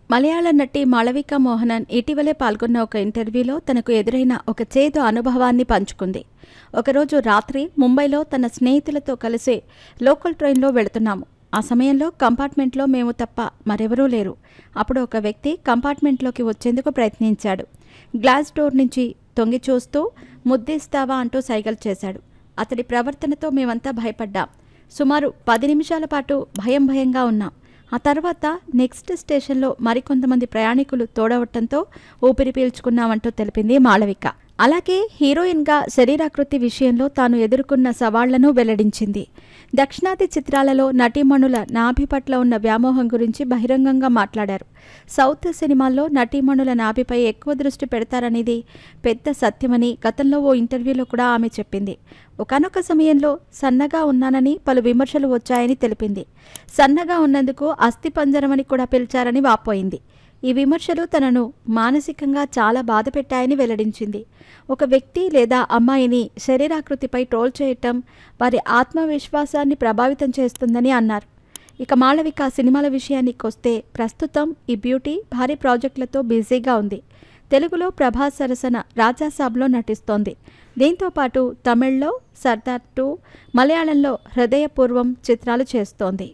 మలయాళ నటి మాళవిక మోహనన్ ఇటీవలే పాల్గొన్న ఒక ఇంటర్వ్యూలో తనకు ఎదురైన ఒక చేదు అనుభవాన్ని పంచుకుంది. ఒకరోజు రాత్రి ముంబైలో తన స్నేహితులతో కలిసి లోకల్ ట్రైన్లో వెళుతున్నాము. ఆ సమయంలో కంపార్ట్మెంట్లో మేము తప్ప మరెవరూ లేరు. అప్పుడు ఒక వ్యక్తి కంపార్ట్మెంట్లోకి వచ్చేందుకు ప్రయత్నించాడు. గ్లాస్ డోర్ నుంచి తొంగి చూస్తూ ముద్దిస్తావా అంటూ సైగలు చేశాడు. అతడి ప్రవర్తనతో మేమంతా భయపడ్డాం. సుమారు 10 నిమిషాల పాటు భయంగా ఉన్నాం. ఆ తర్వాత నెక్స్ట్ స్టేషన్లో మరికొంతమంది ప్రయాణికులు తోడవటంతో ఊపిరి పీల్చుకున్నామంటూ తెలిపింది మాళవిక. అలాగే హీరోయిన్గా శరీరాకృతి విషయంలో తాను ఎదుర్కొన్న సవాళ్లను వెల్లడించింది. దక్షిణాది చిత్రాలలో నటీమణుల నాభి పట్ల ఉన్న వ్యామోహం గురించి బహిరంగంగా మాట్లాడారు. సౌత్ సినిమాల్లో నటీమణుల నాభిపై ఎక్కువ దృష్టి పెడతారనేది పెద్ద సత్యమని గతంలో ఓ ఇంటర్వ్యూలో కూడా ఆమె చెప్పింది. ఒకానొక సమయంలో సన్నగా ఉన్నానని పలు విమర్శలు వచ్చాయని తెలిపింది. సన్నగా ఉన్నందుకు అస్థిపంజరమని కూడా పిలిచారని వాపోయింది. ఈ విమర్శలు తనను మానసికంగా చాలా బాధపెట్టాయని వెల్లడించింది. ఒక వ్యక్తి లేదా అమ్మాయిని శరీరాకృతిపై ట్రోల్ చేయటం వారి ఆత్మవిశ్వాసాన్ని ప్రభావితం చేస్తుందని అన్నారు. ఇక మాళవిక సినిమాల విషయానికి వస్తే ప్రస్తుతం ఈ బ్యూటీ భారీ ప్రాజెక్టులతో బిజీగా ఉంది. తెలుగులో ప్రభాస్ సరసన రాజాసాబ్లో నటిస్తోంది. దీంతోపాటు తమిళ్లో సర్దార్ 2, మలయాళంలో హృదయపూర్వం చిత్రాలు చేస్తోంది.